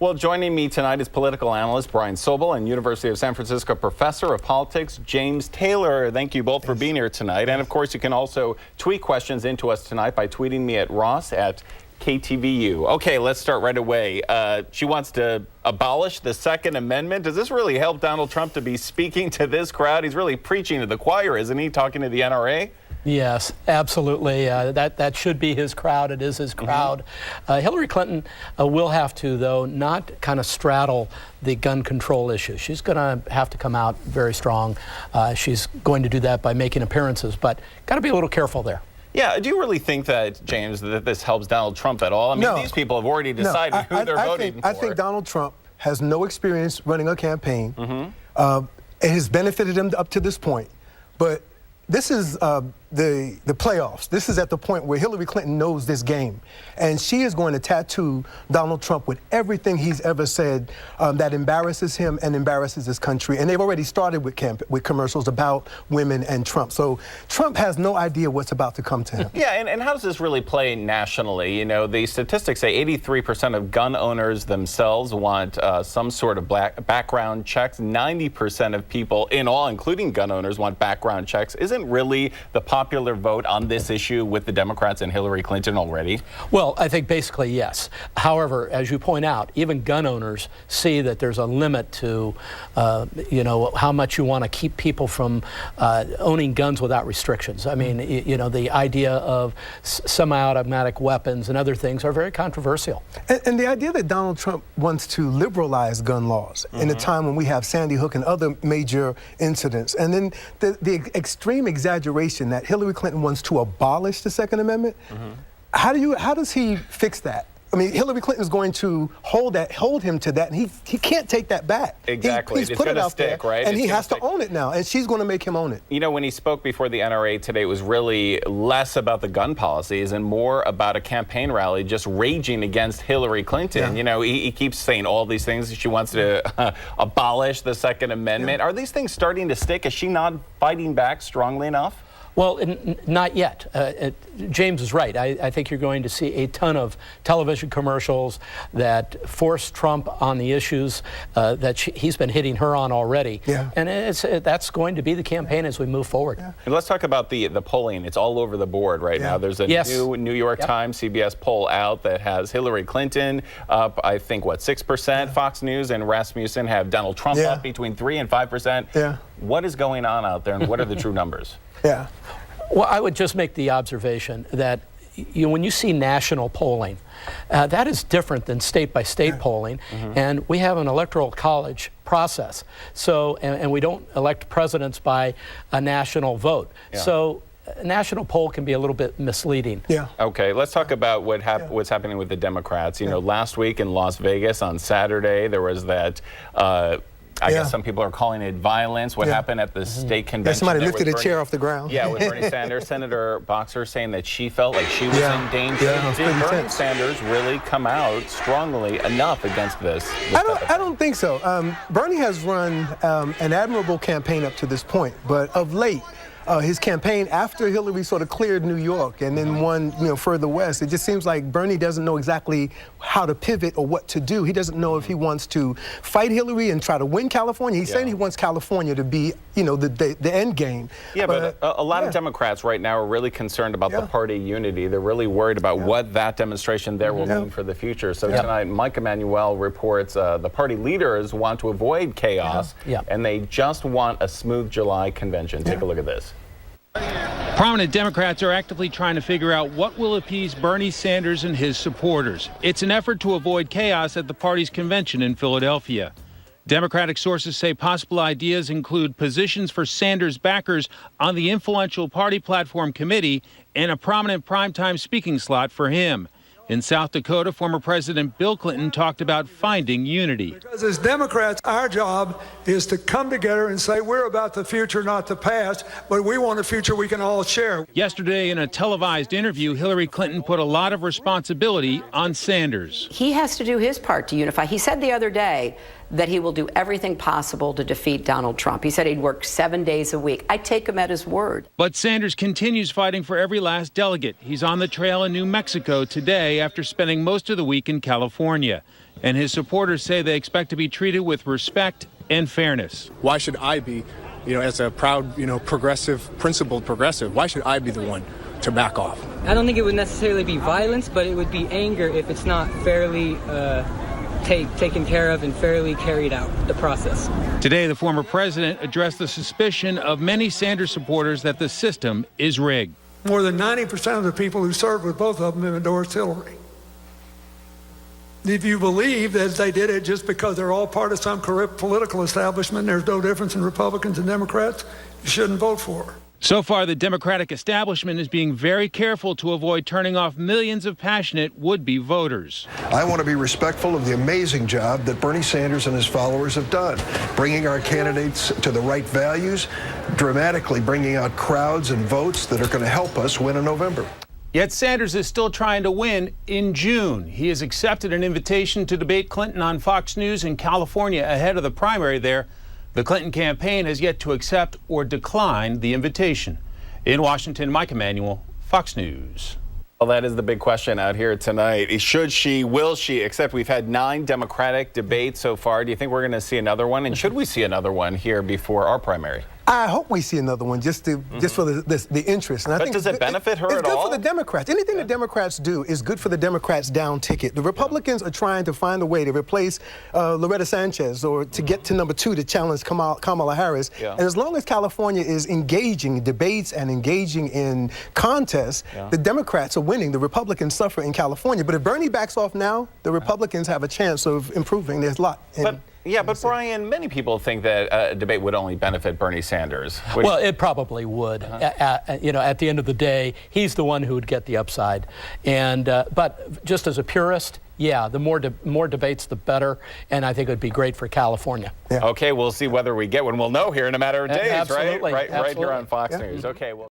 Well, joining me tonight is political analyst Brian Sobel and University of San Francisco professor of politics James Taylor. Thank you both for being here tonight. And of course, you can also tweet questions into us tonight by tweeting me at Ross@KTVU. Okay, let's start right away. She wants to abolish the Second Amendment. Does this really help Donald Trump to be speaking to this crowd? He's really preaching to the choir, isn't he? Talking to the NRA? Yes, absolutely. That should be his crowd. It is his crowd. Hillary Clinton will have to, though, not kind of straddle the gun control issue. She's going to have to come out very strong. She's going to do that by making appearances, but got to be a little careful there. Yeah, do you really think that, James, that this helps Donald Trump at all? I mean, these people have already decided who they're voting for. I think Donald Trump has no experience running a campaign. It has benefited him up to this point, but this is the playoffs. This is at the point where Hillary Clinton knows this game, and she is going to tattoo Donald Trump with everything he's ever said that embarrasses him and embarrasses this country. And they've already started with commercials about women and Trump. So Trump has no idea what's about to come to him. Yeah, and how does this really play nationally? You know, the statistics say 83% of gun owners themselves want some sort of background checks. 90% of people in all, including gun owners, want background checks. Isn't really the popular vote on this issue with the Democrats and Hillary Clinton already? Well, I think basically yes. However, as you point out, even gun owners see that there's a limit to, you know, how much you want to keep people from owning guns without restrictions. I mean, you know, the idea of semi-automatic weapons and other things are very controversial. And the idea that Donald Trump wants to liberalize gun laws in a time when we have Sandy Hook and other major incidents, and then the extreme exaggeration that Hillary Clinton wants to abolish the Second Amendment. How does he fix that? I mean, Hillary Clinton is going to hold him to that, and he can't take that back. Exactly. He's put it out there, right? And he has to own it now, and she's going to make him own it. You know, when he spoke before the NRA today, it was really less about the gun policies and more about a campaign rally just raging against Hillary Clinton. Yeah. You know, he keeps saying all these things. She wants to abolish the Second Amendment. Are these things starting to stick? Is she not fighting back strongly enough? Well, not yet. James is right. I think you're going to see a ton of television commercials that force Trump on the issues that he's been hitting her on already. Yeah. And that's going to be the campaign as we move forward. Yeah. And let's talk about the polling. It's all over the board right now. There's a new New York Times CBS poll out that has Hillary Clinton up, I think, what, 6%? Fox News and Rasmussen have Donald Trump up between 3 and 5%. Yeah. What is going on out there, and what are the true numbers? Yeah. Well, I would just make the observation that when you see national polling, that is different than state-by-state polling, and we have an electoral college process. So, and we don't elect presidents by a national vote. Yeah. So, a national poll can be a little bit misleading. Yeah. Okay, let's talk about what's happening with the Democrats. You know, last week in Las Vegas on Saturday, there was that. I guess some people are calling it violence. What happened at the state convention? Yeah, somebody lifted a chair off the ground. Yeah, with Bernie Sanders. Senator Boxer saying that she felt like she was in danger. Did Bernie Sanders really come out strongly enough against this? I don't think so. Bernie has run an admirable campaign up to this point, but of late, his campaign after Hillary sort of cleared New York and then won, further west, it just seems like Bernie doesn't know exactly how to pivot or what to do. He doesn't know if he wants to fight Hillary and try to win California. He's saying he wants California to be, the end game. Yeah, but a lot of Democrats right now are really concerned about the party unity. They're really worried about what that demonstration there will mean for the future. So tonight, Mike Emanuel reports the party leaders want to avoid chaos, and they just want a smooth July convention. Take a look at this. Prominent Democrats are actively trying to figure out what will appease Bernie Sanders and his supporters. It's an effort to avoid chaos at the party's convention in Philadelphia. Democratic sources say possible ideas include positions for Sanders backers on the influential party platform committee and a prominent primetime speaking slot for him. In South Dakota, former President Bill Clinton talked about finding unity. Because as Democrats, our job is to come together and say we're about the future, not the past, but we want a future we can all share. Yesterday, in a televised interview, Hillary Clinton put a lot of responsibility on Sanders. He has to do his part to unify. He said the other day that he will do everything possible to defeat Donald Trump. He said he'd work 7 days a week. I take him at his word. But Sanders continues fighting for every last delegate. He's on the trail in New Mexico today after spending most of the week in California. And his supporters say they expect to be treated with respect and fairness. Why should I be, as a proud, progressive, principled progressive, why should I be the one to back off? I don't think it would necessarily be violence, but it would be anger if it's not fairly taken care of and fairly carried out, the process. Today, the former president addressed the suspicion of many Sanders supporters that the system is rigged. More than 90% of the people who served with both of them have endorsed Hillary. If you believe that they did it just because they're all part of some corrupt political establishment, there's no difference in Republicans and Democrats, you shouldn't vote for her. So far, the Democratic establishment is being very careful to avoid turning off millions of passionate would-be voters. I want to be respectful of the amazing job that Bernie Sanders and his followers have done, bringing our candidates to the right values, dramatically bringing out crowds and votes that are going to help us win in November. Yet Sanders is still trying to win in June. He has accepted an invitation to debate Clinton on Fox News in California ahead of the primary there. The Clinton campaign has yet to accept or decline the invitation. In Washington, Mike Emanuel, Fox News. Well, that is the big question out here tonight. Should she, will she, except we've had 9 Democratic debates so far. Do you think we're going to see another one? And should we see another one here before our primary? I hope we see another one just for the interest. And I think does it benefit her at all? It's good for the Democrats. Anything the Democrats do is good for the Democrats' down ticket. The Republicans are trying to find a way to replace Loretta Sanchez or to get to number 2 to challenge Kamala Harris. Yeah. And as long as California is engaging in debates and engaging in contests, the Democrats are winning. The Republicans suffer in California. But if Bernie backs off now, the Republicans have a chance of improving. There's a lot. But Brian, many people think that a debate would only benefit Bernie Sanders. Well, it probably would. At the end of the day, he's the one who would get the upside. And but just as a purist, yeah, the more debates, the better. And I think it would be great for California. Yeah. Okay, we'll see whether we get one. We'll know here in a matter of days, Absolutely. right? Right here Absolutely. on Fox News. Okay. Well.